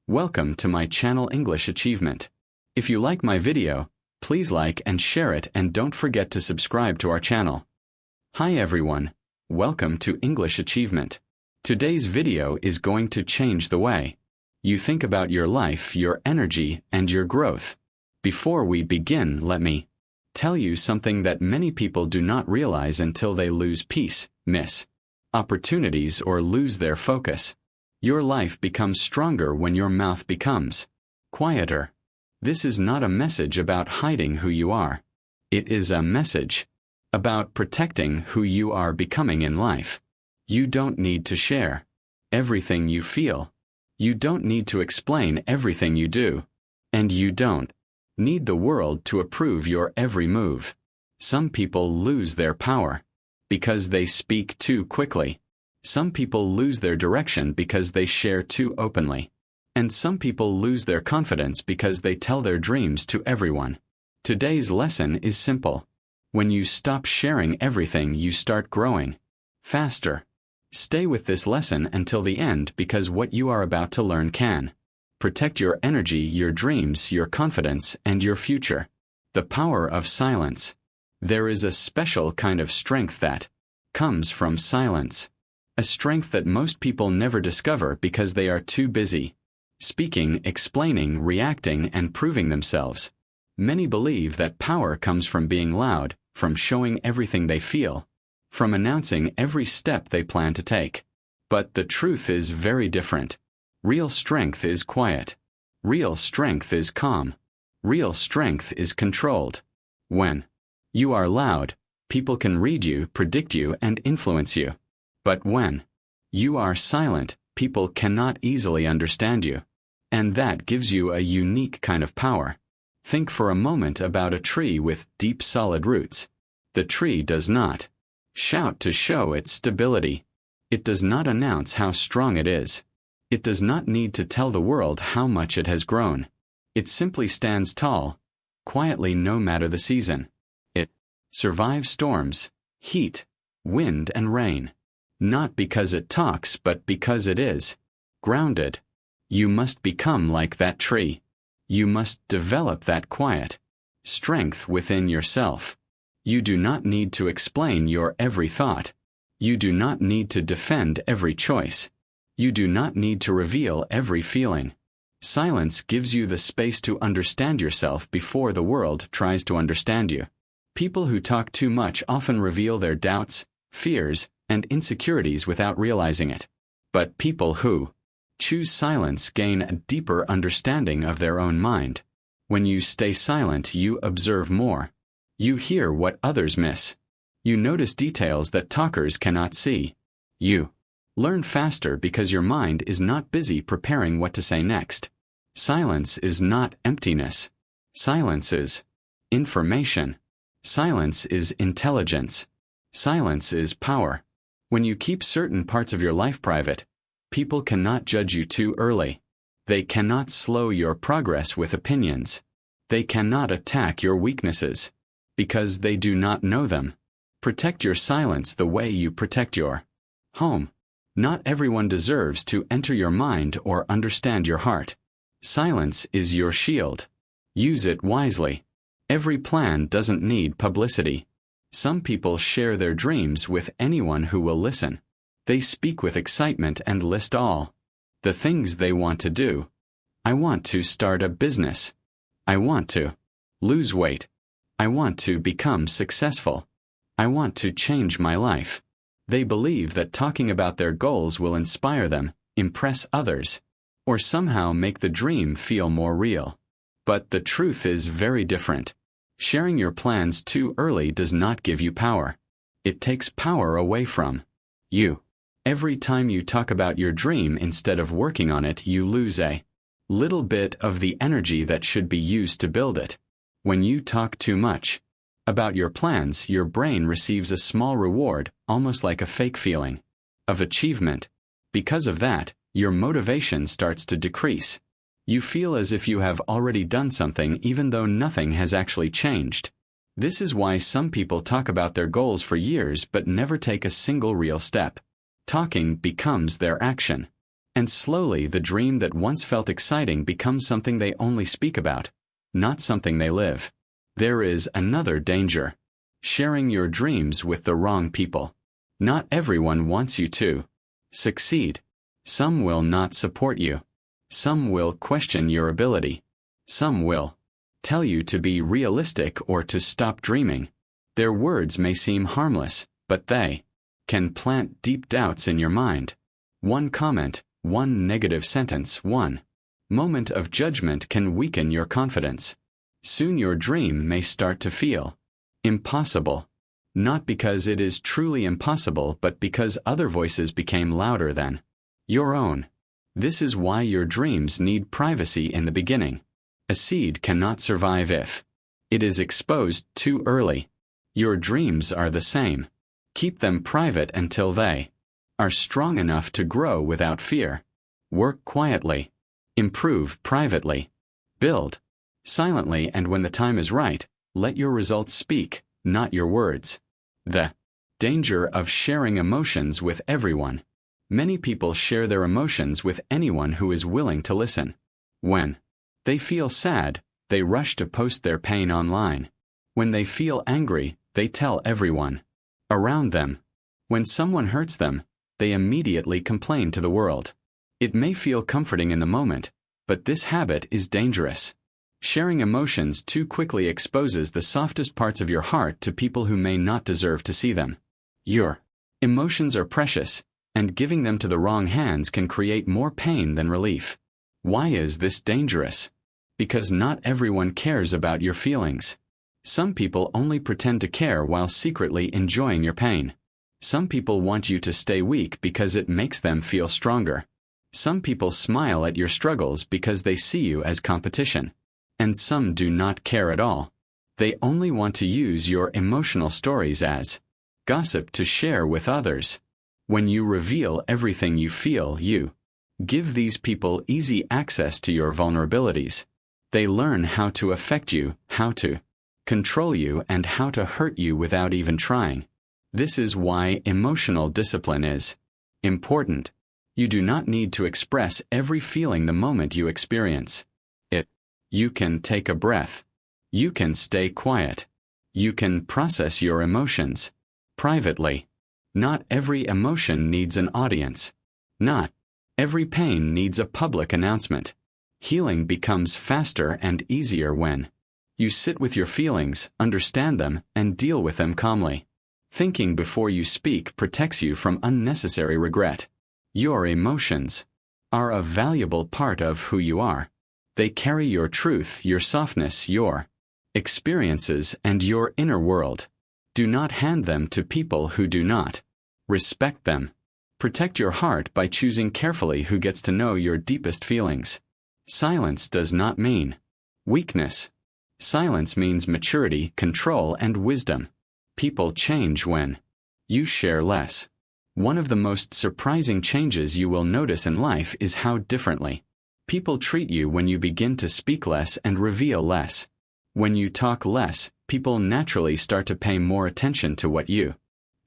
Welcome to my channel English Achievement. If you like my video, please like and share it, and don't forget to subscribe to our channel. Hi everyone, welcome to English Achievement. Today's video is going to change the way you think about your life, your energy, and your growth. Before we begin, let me tell you something that many people do not realize until they lose peace, miss opportunities, or lose their focus. Your life becomes stronger when your mouth becomes quieter. This is not a message about hiding who you are. It is a message about protecting who you are becoming in life. You don't need to share everything you feel. You don't need to explain everything you do. And you don't need the world to approve your every move. Some people lose their power because they speak too quickly. Some people lose their direction because they share too openly. And some people lose their confidence because they tell their dreams to everyone. Today's lesson is simple. When you stop sharing everything, you start growing faster. Stay with this lesson until the end, because what you are about to learn can protect your energy, your dreams, your confidence, and your future. The power of silence. There is a special kind of strength that comes from silence. A strength that most people never discover because they are too busy speaking, explaining, reacting, and proving themselves. Many believe that power comes from being loud, from showing everything they feel, from announcing every step they plan to take. But the truth is very different. Real strength is quiet. Real strength is calm. Real strength is controlled. When you are loud, people can read you, predict you, and influence you. But when you are silent, people cannot easily understand you. And that gives you a unique kind of power. Think for a moment about a tree with deep, solid roots. The tree does not shout to show its stability. It does not announce how strong it is. It does not need to tell the world how much it has grown. It simply stands tall, quietly, no matter the season. It survives storms, heat, wind, and rain. Not because it talks, but because it is grounded. You must become like that tree. You must develop that quiet strength within yourself. You do not need to explain your every thought. You do not need to defend every choice. You do not need to reveal every feeling. Silence gives you the space to understand yourself before the world tries to understand you. People who talk too much often reveal their doubts, fears, and insecurities without realizing it. But people who choose silence gain a deeper understanding of their own mind. When you stay silent, you observe more. You hear what others miss. You notice details that talkers cannot see. You learn faster because your mind is not busy preparing what to say next. Silence is not emptiness. Silence is information. Silence is intelligence. Silence is power. When you keep certain parts of your life private, people cannot judge you too early. They cannot slow your progress with opinions. They cannot attack your weaknesses because they do not know them. Protect your silence the way you protect your home. Not everyone deserves to enter your mind or understand your heart. Silence is your shield. Use it wisely. Every plan doesn't need publicity. Some people share their dreams with anyone who will listen. They speak with excitement and list all the things they want to do. I want to start a business. I want to lose weight. I want to become successful. I want to change my life. They believe that talking about their goals will inspire them, impress others, or somehow make the dream feel more real. But the truth is very different. Sharing your plans too early does not give you power. It takes power away from you. Every time you talk about your dream instead of working on it, you lose a little bit of the energy that should be used to build it. When you talk too much about your plans, your brain receives a small reward, almost like a fake feeling of achievement. Because of that, your motivation starts to decrease. You feel as if you have already done something even though nothing has actually changed. This is why some people talk about their goals for years but never take a single real step. Talking becomes their action. And slowly the dream that once felt exciting becomes something they only speak about, not something they live. There is another danger: sharing your dreams with the wrong people. Not everyone wants you to succeed. Some will not support you. Some will question your ability. Some will tell you to be realistic or to stop dreaming. Their words may seem harmless, but they can plant deep doubts in your mind. One comment, one negative sentence, one moment of judgment can weaken your confidence. Soon your dream may start to feel impossible. Not because it is truly impossible, but because other voices became louder than your own. This is why your dreams need privacy in the beginning. A seed cannot survive if it is exposed too early. Your dreams are the same. Keep them private until they are strong enough to grow without fear. Work quietly. Improve privately. Build silently, and when the time is right, let your results speak, not your words. The danger of sharing emotions with everyone. Many people share their emotions with anyone who is willing to listen. When they feel sad, they rush to post their pain online. When they feel angry, they tell everyone around them. When someone hurts them, they immediately complain to the world. It may feel comforting in the moment, but this habit is dangerous. Sharing emotions too quickly exposes the softest parts of your heart to people who may not deserve to see them. Your emotions are precious, and giving them to the wrong hands can create more pain than relief. Why is this dangerous? Because not everyone cares about your feelings. Some people only pretend to care while secretly enjoying your pain. Some people want you to stay weak because it makes them feel stronger. Some people smile at your struggles because they see you as competition. And some do not care at all. They only want to use your emotional stories as gossip to share with others. When you reveal everything you feel, you give these people easy access to your vulnerabilities. They learn how to affect you, how to control you, and how to hurt you without even trying. This is why emotional discipline is important. You do not need to express every feeling the moment you experience it. You can take a breath. You can stay quiet. You can process your emotions privately. Not every emotion needs an audience. Not every pain needs a public announcement. Healing becomes faster and easier when you sit with your feelings, understand them, and deal with them calmly. Thinking before you speak protects you from unnecessary regret. Your emotions are a valuable part of who you are. They carry your truth, your softness, your experiences, and your inner world. Do not hand them to people who do not respect them. Protect your heart by choosing carefully who gets to know your deepest feelings. Silence does not mean weakness. Silence means maturity, control, and wisdom. People change when you share less. One of the most surprising changes you will notice in life is how differently people treat you when you begin to speak less and reveal less. When you talk less, people naturally start to pay more attention to what you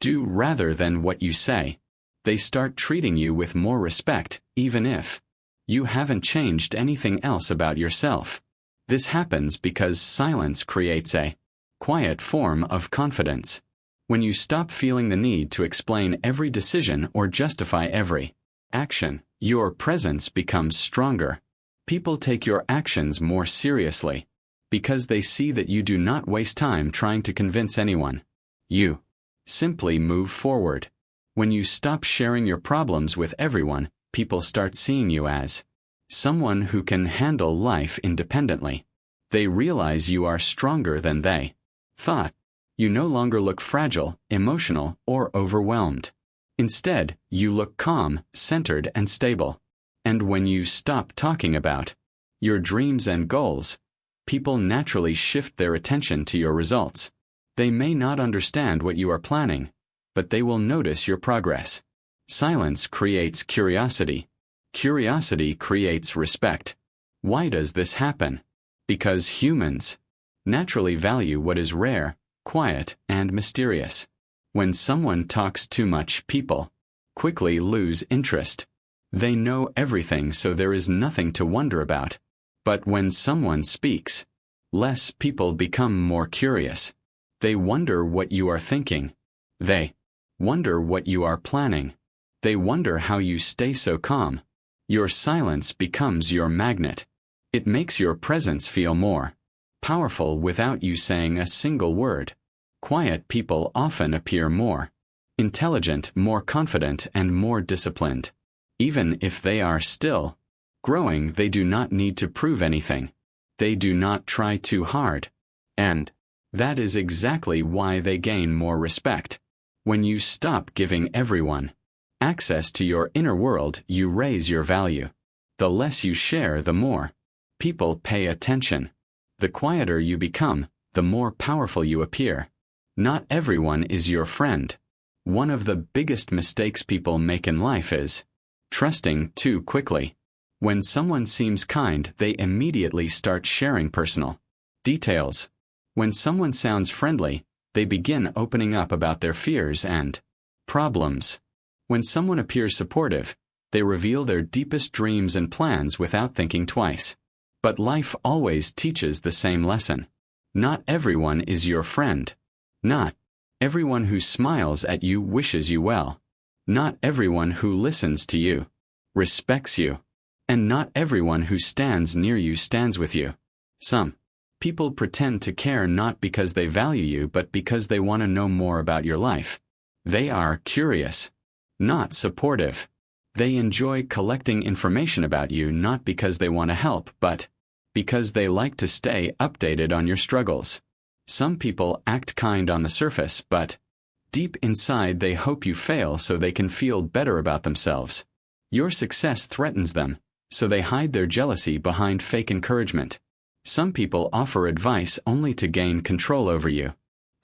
do rather than what you say. They start treating you with more respect, even if you haven't changed anything else about yourself. This happens because silence creates a quiet form of confidence. When you stop feeling the need to explain every decision or justify every action, your presence becomes stronger. People take your actions more seriously because they see that you do not waste time trying to convince anyone. You simply move forward. When you stop sharing your problems with everyone, people start seeing you as someone who can handle life independently. They realize you are stronger than they thought. You no longer look fragile, emotional, or overwhelmed. Instead, you look calm, centered, and stable. And when you stop talking about your dreams and goals, people naturally shift their attention to your results. They may not understand what you are planning, but they will notice your progress. Silence creates curiosity. Curiosity creates respect. Why does this happen? Because humans naturally value what is rare, quiet, and mysterious. When someone talks too much, people quickly lose interest. They know everything, so there is nothing to wonder about. But when someone speaks, less people become more curious. They wonder what you are thinking. They wonder what you are planning. They wonder how you stay so calm. Your silence becomes your magnet. It makes your presence feel more powerful without you saying a single word. Quiet people often appear more intelligent, more confident, and more disciplined. Even if they are still growing, they do not need to prove anything. They do not try too hard. And that is exactly why they gain more respect. When you stop giving everyone access to your inner world, you raise your value. The less you share, the more people pay attention. The quieter you become, the more powerful you appear. Not everyone is your friend. One of the biggest mistakes people make in life is trusting too quickly. When someone seems kind, they immediately start sharing personal details. When someone sounds friendly, they begin opening up about their fears and problems. When someone appears supportive, they reveal their deepest dreams and plans without thinking twice. But life always teaches the same lesson. Not everyone is your friend. Not everyone who smiles at you wishes you well. Not everyone who listens to you respects you. And not everyone who stands near you stands with you. Some people pretend to care not because they value you, but because they want to know more about your life. They are curious, not supportive. They enjoy collecting information about you not because they want to help, but because they like to stay updated on your struggles. Some people act kind on the surface, but deep inside they hope you fail so they can feel better about themselves. Your success threatens them, so they hide their jealousy behind fake encouragement. Some people offer advice only to gain control over you.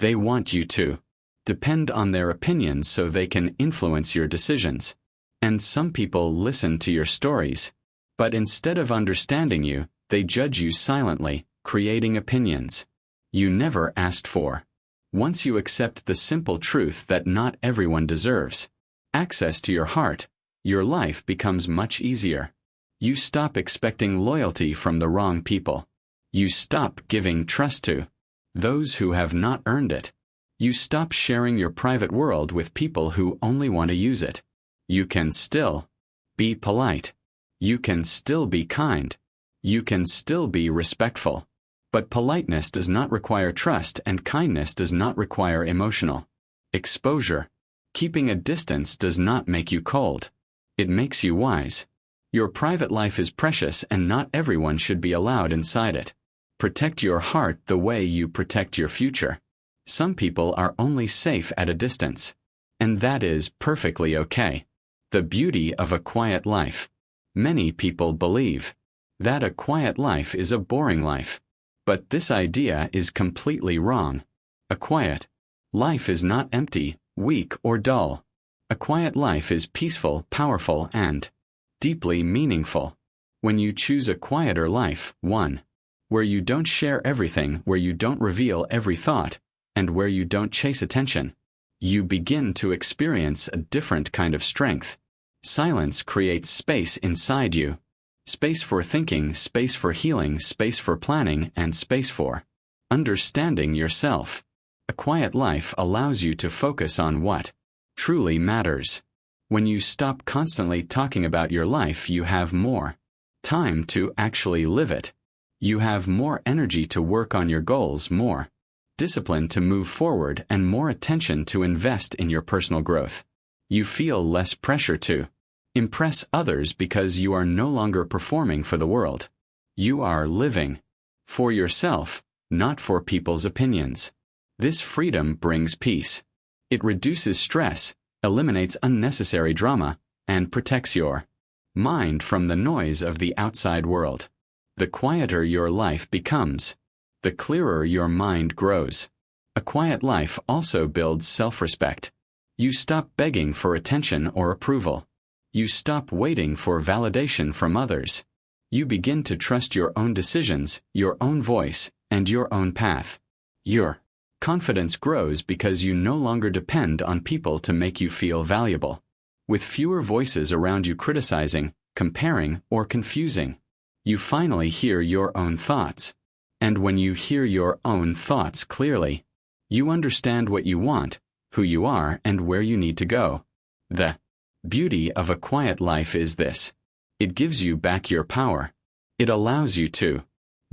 They want you to depend on their opinions so they can influence your decisions. And some people listen to your stories, but instead of understanding you, they judge you silently, creating opinions you never asked for. Once you accept the simple truth that not everyone deserves access to your heart, your life becomes much easier. You stop expecting loyalty from the wrong people. You stop giving trust to those who have not earned it. You stop sharing your private world with people who only want to use it. You can still be polite. You can still be kind. You can still be respectful. But politeness does not require trust, and kindness does not require emotional exposure. Keeping a distance does not make you cold. It makes you wise. Your private life is precious, and not everyone should be allowed inside it. Protect your heart the way you protect your future. Some people are only safe at a distance. And that is perfectly okay. The beauty of a quiet life. Many people believe that a quiet life is a boring life. But this idea is completely wrong. A quiet life is not empty, weak, or dull. A quiet life is peaceful, powerful, and deeply meaningful. When you choose a quieter life, one where you don't share everything, where you don't reveal every thought, and where you don't chase attention, you begin to experience a different kind of strength. Silence creates space inside you. Space for thinking, space for healing, space for planning, and space for understanding yourself. A quiet life allows you to focus on what truly matters. When you stop constantly talking about your life, you have more time to actually live it. You have more energy to work on your goals, more discipline to move forward, and more attention to invest in your personal growth. You feel less pressure to impress others because you are no longer performing for the world. You are living for yourself, not for people's opinions. This freedom brings peace. It reduces stress, eliminates unnecessary drama, and protects your mind from the noise of the outside world. The quieter your life becomes, the clearer your mind grows. A quiet life also builds self-respect. You stop begging for attention or approval. You stop waiting for validation from others. You begin to trust your own decisions, your own voice, and your own path. Your confidence grows because you no longer depend on people to make you feel valuable. with fewer voices around you criticizing, comparing, or confusing. You finally hear your own thoughts. And when you hear your own thoughts clearly, you understand what you want, who you are, and where you need to go. The beauty of a quiet life is this: it gives you back your power. It allows you to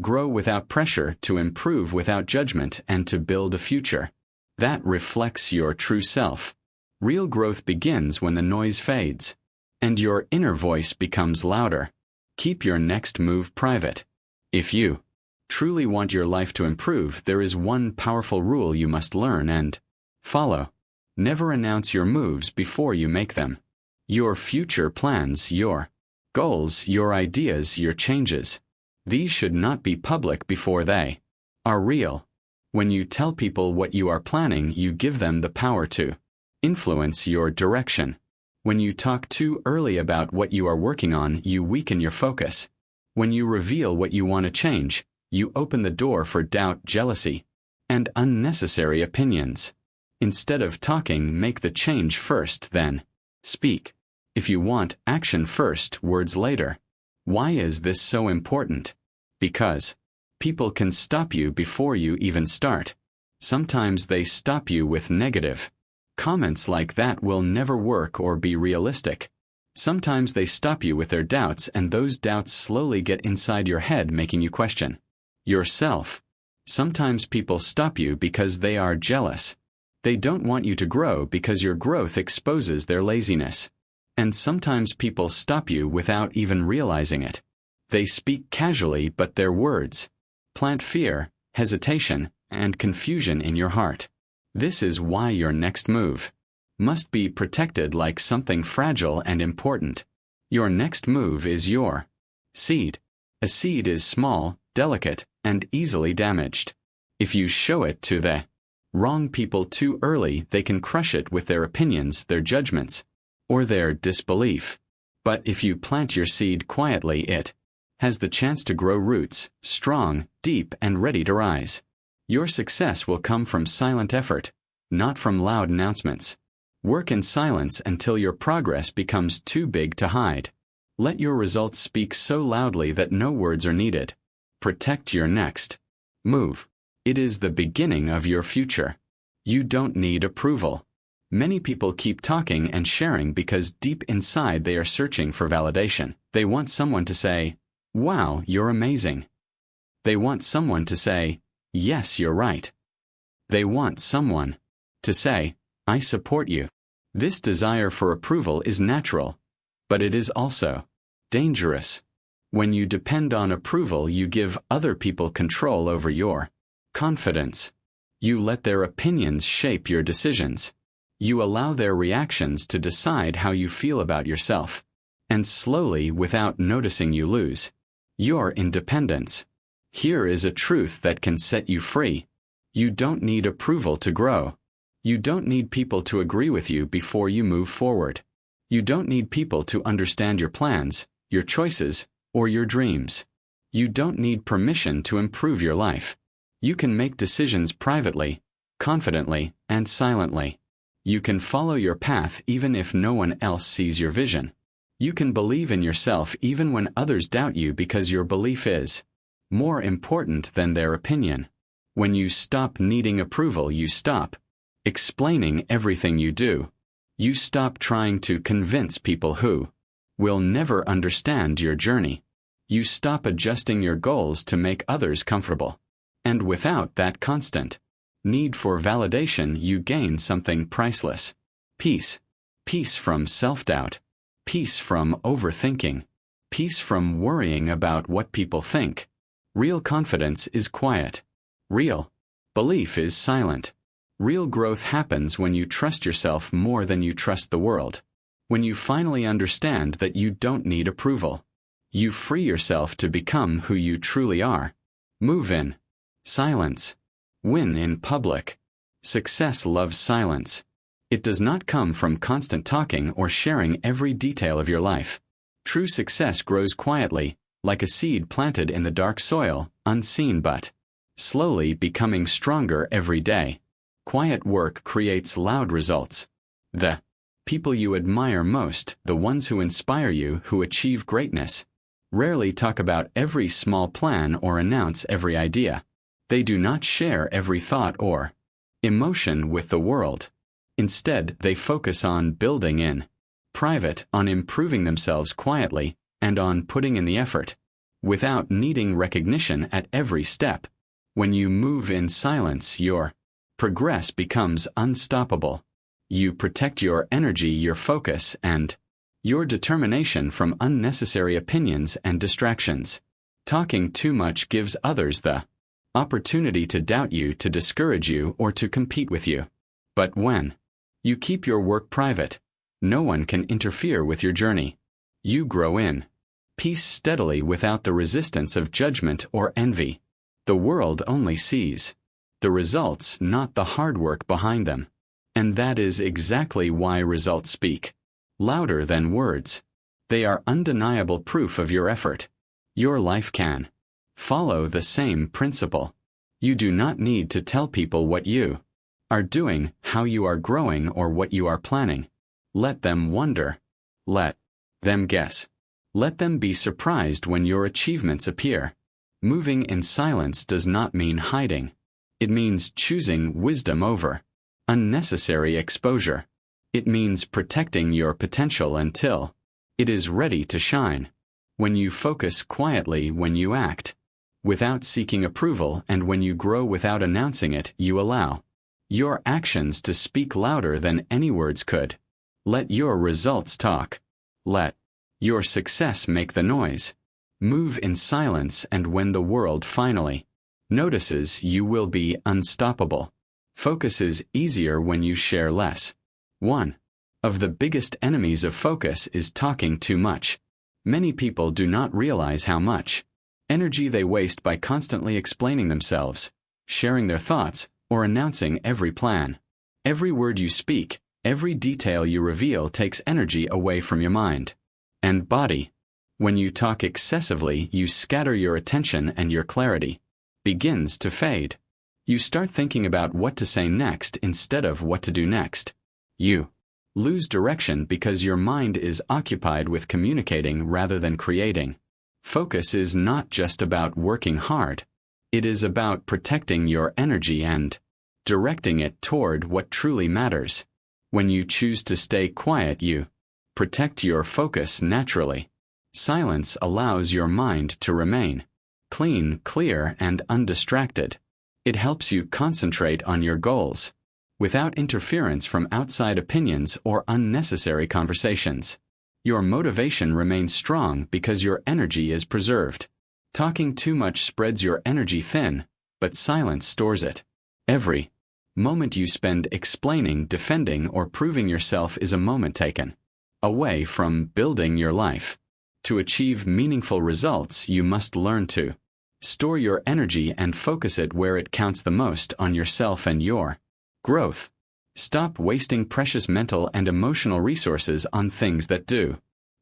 grow without pressure, to improve without judgment, and to build a future that reflects your true self. Real growth begins when the noise fades, and your inner voice becomes louder. Keep your next move private. If you truly want your life to improve, there is one powerful rule you must learn and follow. Never announce your moves before you make them. Your future plans, your goals, your ideas, your changes, these should not be public before they are real. When you tell people what you are planning, you give them the power to influence your direction. When you talk too early about what you are working on, you weaken your focus. When you reveal what you want to change, you open the door for doubt, jealousy, and unnecessary opinions. Instead of talking, make the change first, then speak. If you want action first, words later. Why is this so important? Because people can stop you before you even start. Sometimes they stop you with negative comments like "that will never work" or "be realistic." Sometimes they stop you with their doubts, and those doubts slowly get inside your head, making you question yourself. Sometimes people stop you because they are jealous. They don't want you to grow because your growth exposes their laziness. And sometimes people stop you without even realizing it. They speak casually, but their words plant fear, hesitation, and confusion in your heart. This is why your next move must be protected like something fragile and important. Your next move is your seed. A seed is small, delicate, and easily damaged. If you show it to the wrong people too early, they can crush it with their opinions, their judgments, or their disbelief. But if you plant your seed quietly, it has the chance to grow roots, strong, deep, and ready to rise. Your success will come from silent effort, not from loud announcements. Work in silence until your progress becomes too big to hide. Let your results speak so loudly that no words are needed. Protect your next move. It is the beginning of your future. You don't need approval. Many people keep talking and sharing because deep inside they are searching for validation. They want someone to say, "Wow, you're amazing." They want someone to say, "Yes, you're right." They want someone to say, "I support you." This desire for approval is natural, but it is also dangerous. When you depend on approval, you give other people control over your confidence. You let their opinions shape your decisions. You allow their reactions to decide how you feel about yourself. And slowly, without noticing, you lose your independence. Here is a truth that can set you free. You don't need approval to grow. You don't need people to agree with you before you move forward. You don't need people to understand your plans, your choices, or your dreams. You don't need permission to improve your life. You can make decisions privately, confidently, and silently. You can follow your path even if no one else sees your vision. You can believe in yourself even when others doubt you, because your belief is more important than their opinion. When you stop needing approval, you stop explaining everything you do. You stop trying to convince people who will never understand your journey. You stop adjusting your goals to make others comfortable. And without that constant need for validation, you gain something priceless. Peace. Peace from self-doubt. Peace from overthinking. Peace from worrying about what people think. Real confidence is quiet. Real belief is silent. Real growth happens when you trust yourself more than you trust the world. When you finally understand that you don't need approval. You free yourself to become who you truly are. Move in silence. Win in public. Success loves silence. It does not come from constant talking or sharing every detail of your life. True success grows quietly, like a seed planted in the dark soil, unseen but slowly becoming stronger every day. Quiet work creates loud results. The People you admire most, the ones who inspire you, who achieve greatness, rarely talk about every small plan or announce every idea. They do not share every thought or emotion with the world. Instead, they focus on building in private, on improving themselves quietly, and on putting in the effort, without needing recognition at every step. When you move in silence, your progress becomes unstoppable. You protect your energy, your focus, and your determination from unnecessary opinions and distractions. Talking too much gives others the opportunity to doubt you, to discourage you, or to compete with you. But when you keep your work private, no one can interfere with your journey. You grow in peace steadily without the resistance of judgment or envy. The world only sees the results, not the hard work behind them. And that is exactly why results speak louder than words. They are undeniable proof of your effort. Your life can follow the same principle. You do not need to tell people what you are doing, how you are growing, or what you are planning. Let them wonder. Let them guess. Let them be surprised when your achievements appear. Moving in silence does not mean hiding. It means choosing wisdom over unnecessary exposure. It means protecting your potential until it is ready to shine. When you focus quietly, when you act without seeking approval, and when you grow without announcing it, you allow your actions to speak louder than any words could. Let your results talk. Let your success make the noise. Move in silence, and when the world finally notices, you will be unstoppable. Focus is easier when you share less. One of the biggest enemies of focus is talking too much. Many people do not realize how much energy they waste by constantly explaining themselves, sharing their thoughts, or announcing every plan. Every word you speak, every detail you reveal takes energy away from your mind and body. When you talk excessively, you scatter your attention, and your clarity begins to fade. You start thinking about what to say next instead of what to do next. You lose direction because your mind is occupied with communicating rather than creating. Focus is not just about working hard. It is about protecting your energy and directing it toward what truly matters. When you choose to stay quiet, you protect your focus naturally. Silence allows your mind to remain clean, clear, and undistracted. It helps you concentrate on your goals without interference from outside opinions or unnecessary conversations. Your motivation remains strong because your energy is preserved. Talking too much spreads your energy thin, but silence stores it. Every moment you spend explaining, defending, or proving yourself is a moment taken away from building your life. To achieve meaningful results, you must learn to store your energy and focus it where it counts the most, on yourself and your growth. Stop wasting precious mental and emotional resources on things that do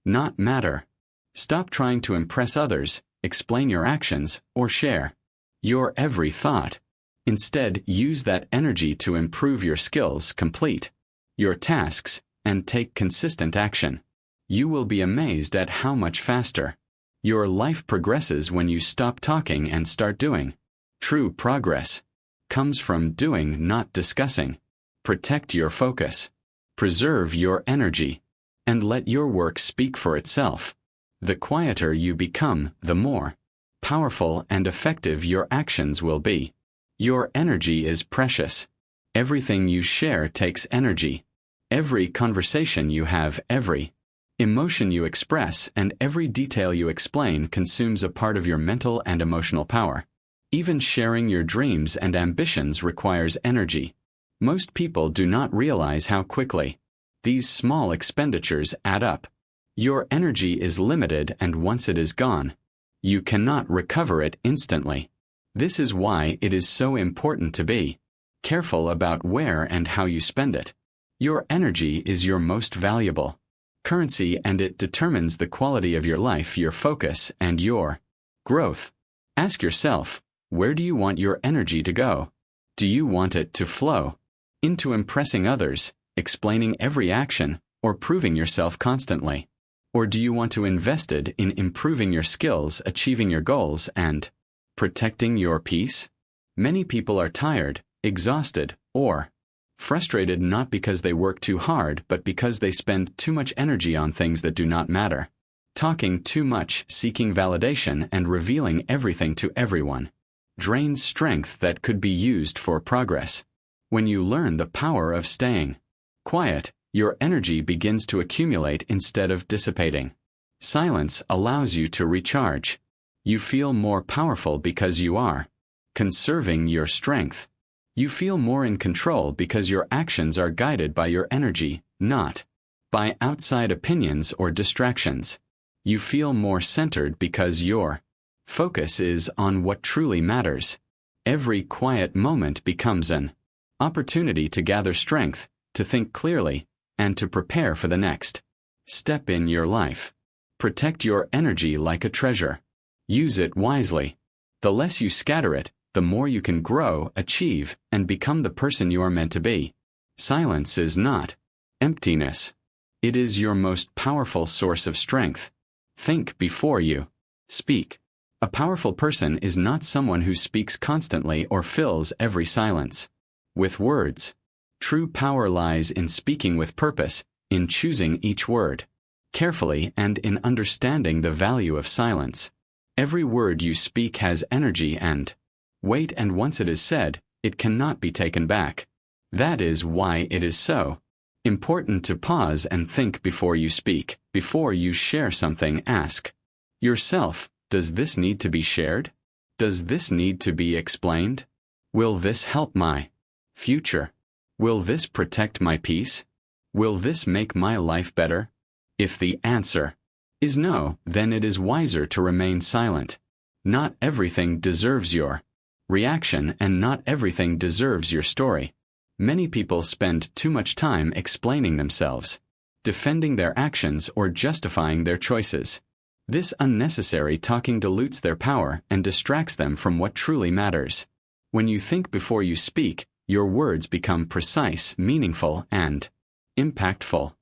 not matter. Stop trying to impress others, explain your actions, or share your every thought. Instead, use that energy to improve your skills, complete your tasks, and take consistent action. You will be amazed at how much faster your life progresses when you stop talking and start doing. True progress comes from doing, not discussing. Protect your focus. Preserve your energy. And let your work speak for itself. The quieter you become, the more powerful and effective your actions will be. Your energy is precious. Everything you share takes energy. Every conversation you have, every emotion you express, and every detail you explain consumes a part of your mental and emotional power. Even sharing your dreams and ambitions requires energy. Most people do not realize how quickly these small expenditures add up. Your energy is limited, and once it is gone, you cannot recover it instantly. This is why it is so important to be careful about where and how you spend it. Your energy is your most valuable currency, and it determines the quality of your life, your focus, and your growth. Ask yourself, where do you want your energy to go? Do you want it to flow into impressing others, explaining every action, or proving yourself constantly? Or do you want to invest it in improving your skills, achieving your goals, and protecting your peace? Many people are tired, exhausted, or frustrated not because they work too hard but because they spend too much energy on things that do not matter. Talking too much, seeking validation, and revealing everything to everyone drains strength that could be used for progress. When you learn the power of staying quiet, your energy begins to accumulate instead of dissipating. Silence allows you to recharge. You feel more powerful because you are conserving your strength. You feel more in control because your actions are guided by your energy, not by outside opinions or distractions. You feel more centered because your focus is on what truly matters. Every quiet moment becomes an opportunity to gather strength, to think clearly, and to prepare for the next step in your life. Protect your energy like a treasure. Use it wisely. The less you scatter it, the more you can grow, achieve, and become the person you are meant to be. Silence is not emptiness. It is your most powerful source of strength. Think before you speak. A powerful person is not someone who speaks constantly or fills every silence with words. True power lies in speaking with purpose, in choosing each word carefully, and in understanding the value of silence. Every word you speak has energy and weight, and once it is said, it cannot be taken back. That is why it is so important to pause and think before you speak. Before you share something, ask yourself, does this need to be shared? Does this need to be explained? Will this help my future? Will this protect my peace? Will this make my life better? If the answer is no, then it is wiser to remain silent. Not everything deserves your reaction, and not everything deserves your story. Many people spend too much time explaining themselves, defending their actions, or justifying their choices. This unnecessary talking dilutes their power and distracts them from what truly matters. When you think before you speak, your words become precise, meaningful, and impactful.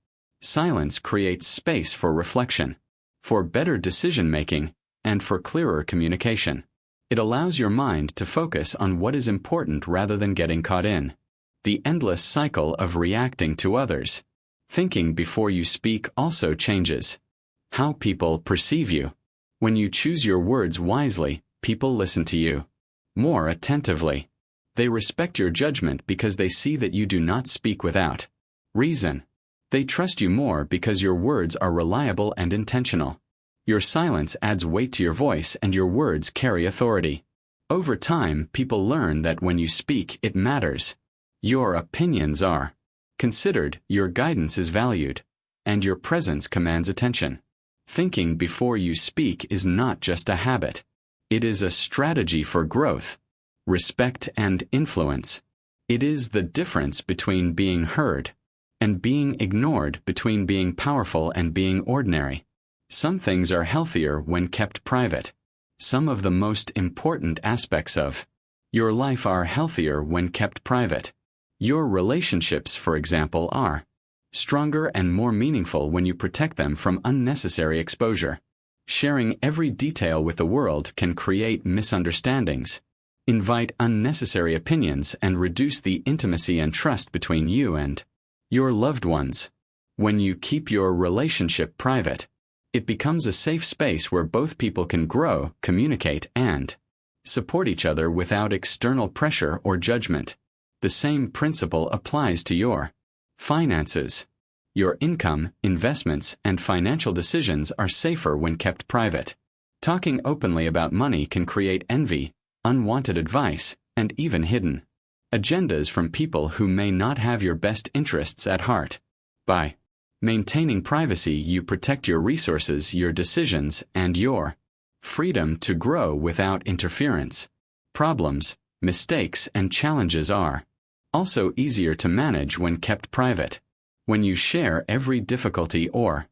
Silence creates space for reflection, for better decision-making, and for clearer communication. It allows your mind to focus on what is important rather than getting caught in the endless cycle of reacting to others. Thinking before you speak also changes how people perceive you. When you choose your words wisely, people listen to you more attentively. They respect your judgment because they see that you do not speak without reason. They trust you more because your words are reliable and intentional. Your silence adds weight to your voice, and your words carry authority. Over time, people learn that when you speak, it matters. Your opinions are considered, your guidance is valued, and your presence commands attention. Thinking before you speak is not just a habit. It is a strategy for growth, respect, and influence. It is the difference between being heard and being ignored, between being powerful and being ordinary. Some things are healthier when kept private. Some of the most important aspects of your life are healthier when kept private. Your relationships, for example, are stronger and more meaningful when you protect them from unnecessary exposure. Sharing every detail with the world can create misunderstandings, invite unnecessary opinions, and reduce the intimacy and trust between you and your loved ones. When you keep your relationship private, it becomes a safe space where both people can grow, communicate, and support each other without external pressure or judgment. The same principle applies to your finances. Your income, investments, and financial decisions are safer when kept private. Talking openly about money can create envy, unwanted advice, and even hidden agendas from people who may not have your best interests at heart. By maintaining privacy, you protect your resources, your decisions, and your freedom to grow without interference. Problems, mistakes, and challenges are also easier to manage when kept private. When you share every difficulty or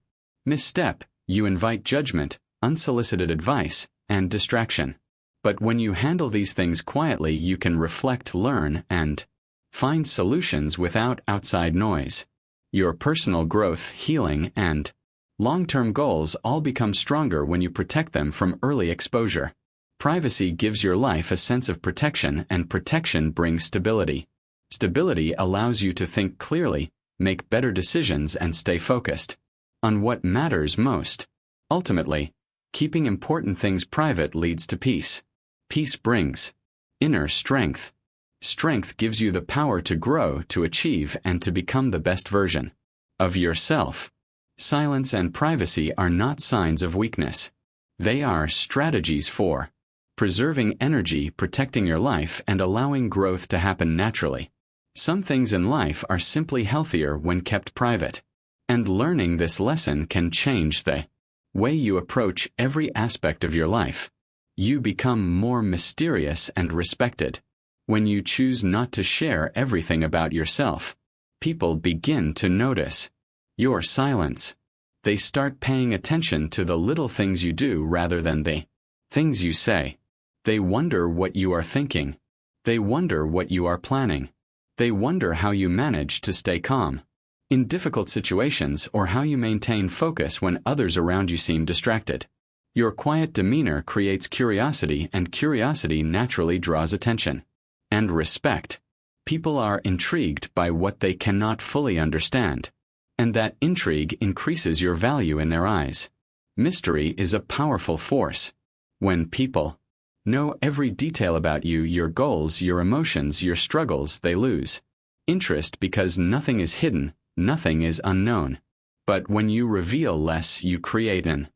misstep, you invite judgment, unsolicited advice, and distraction. But when you handle these things quietly, you can reflect, learn, and find solutions without outside noise. Your personal growth, healing, and long-term goals all become stronger when you protect them from early exposure. Privacy gives your life a sense of protection, and protection brings stability. Stability allows you to think clearly, make better decisions, and stay focused on what matters most. Ultimately, keeping important things private leads to peace. Peace brings inner strength. Strength gives you the power to grow, to achieve, and to become the best version of yourself. Silence and privacy are not signs of weakness. They are strategies for preserving energy, protecting your life, and allowing growth to happen naturally. Some things in life are simply healthier when kept private. And learning this lesson can change the way you approach every aspect of your life. You become more mysterious and respected. When you choose not to share everything about yourself, people begin to notice your silence. They start paying attention to the little things you do rather than the things you say. They wonder what you are thinking. They wonder what you are planning. They wonder how you manage to stay calm in difficult situations, or how you maintain focus when others around you seem distracted. Your quiet demeanor creates curiosity, and curiosity naturally draws attention and respect. People are intrigued by what they cannot fully understand, and that intrigue increases your value in their eyes. Mystery is a powerful force. When people know every detail about you, your goals, your emotions, your struggles, they lose interest because nothing is hidden, nothing is unknown. But when you reveal less, you create an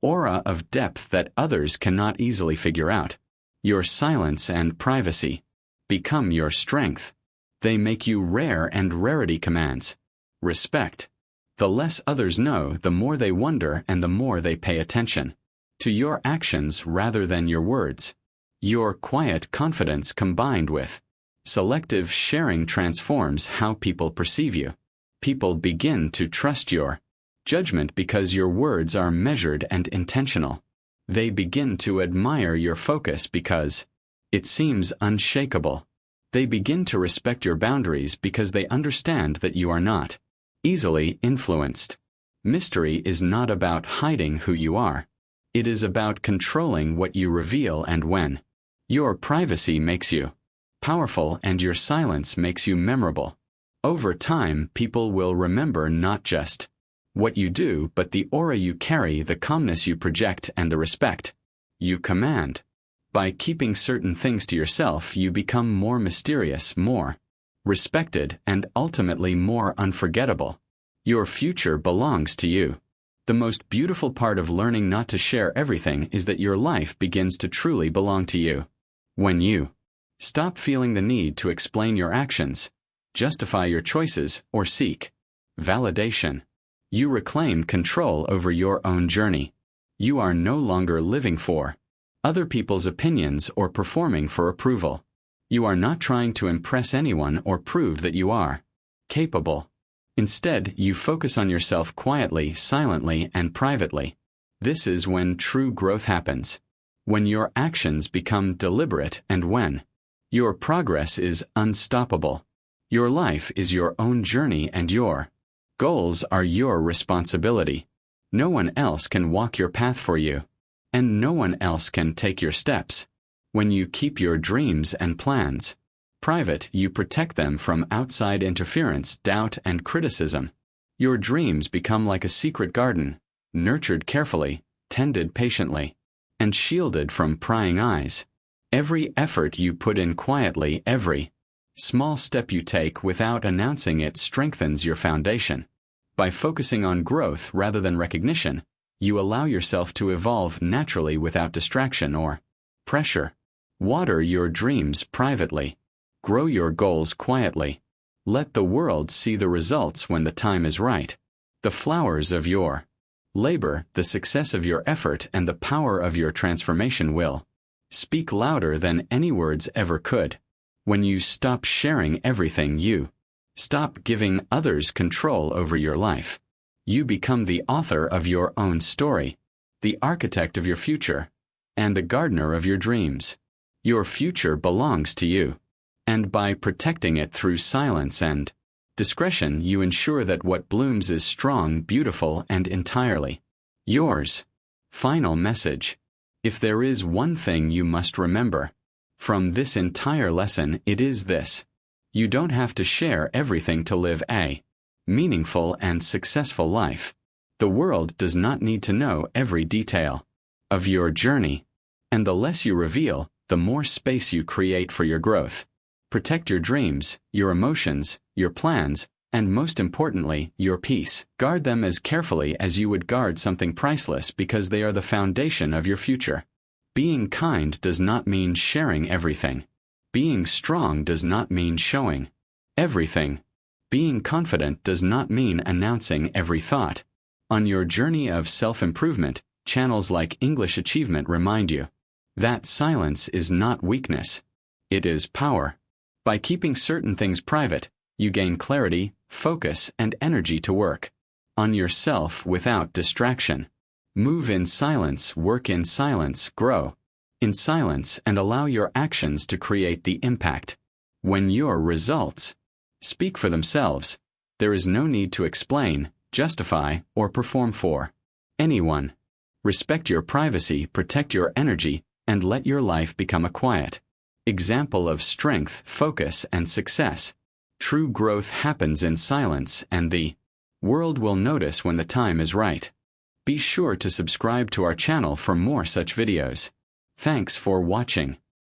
aura of depth that others cannot easily figure out. Your silence and privacy become your strength. They make you rare, and rarity commands respect. The less others know, the more they wonder, and the more they pay attention to your actions rather than your words. Your quiet confidence combined with selective sharing transforms how people perceive you. People begin to trust your judgment because your words are measured and intentional. They begin to admire your focus because it seems unshakable. They begin to respect your boundaries because they understand that you are not easily influenced. Mystery is not about hiding who you are. It is about controlling what you reveal and when. Your privacy makes you powerful, and your silence makes you memorable. Over time, people will remember not just what you do, but the aura you carry, the calmness you project, and the respect you command. By keeping certain things to yourself, you become more mysterious, more respected, and ultimately more unforgettable. Your future belongs to you. The most beautiful part of learning not to share everything is that your life begins to truly belong to you. When you stop feeling the need to explain your actions, justify your choices, or seek validation, you reclaim control over your own journey. You are no longer living for other people's opinions or performing for approval. You are not trying to impress anyone or prove that you are capable. Instead, you focus on yourself quietly, silently, and privately. This is when true growth happens. When your actions become deliberate, and when your progress is unstoppable. Your life is your own journey, and your goals are your responsibility. No one else can walk your path for you, and no one else can take your steps. When you keep your dreams and plans private, you protect them from outside interference, doubt, and criticism. Your dreams become like a secret garden, nurtured carefully, tended patiently, and shielded from prying eyes. Every effort you put in quietly, every small step you take without announcing it strengthens your foundation. By focusing on growth rather than recognition, you allow yourself to evolve naturally without distraction or pressure. Water your dreams privately. Grow your goals quietly. Let the world see the results when the time is right. The flowers of your labor, the success of your effort, and the power of your transformation will speak louder than any words ever could. When you stop sharing everything, you stop giving others control over your life. You become the author of your own story, the architect of your future, and the gardener of your dreams. Your future belongs to you, and by protecting it through silence and discretion you ensure that what blooms is strong, beautiful, and entirely yours. Final message. If there is one thing you must remember from this entire lesson, it is this: you don't have to share everything to live a meaningful and successful life. The world does not need to know every detail of your journey, and the less you reveal, the more space you create for your growth. Protect your dreams, your emotions, your plans, and most importantly, your peace. Guard them as carefully as you would guard something priceless, because they are the foundation of your future. Being kind does not mean sharing everything. Being strong does not mean showing everything. Being confident does not mean announcing every thought. On your journey of self-improvement, channels like English Achievement remind you that silence is not weakness. It is power. By keeping certain things private, you gain clarity, focus, and energy to work on yourself without distraction. Move in silence, work in silence, grow in silence, and allow your actions to create the impact. When your results speak for themselves, there is no need to explain, justify, or perform for anyone. Respect your privacy, protect your energy, and let your life become a quiet example of strength, focus, and success. True growth happens in silence, and the world will notice when the time is right. Be sure to subscribe to our channel for more such videos. Thanks for watching.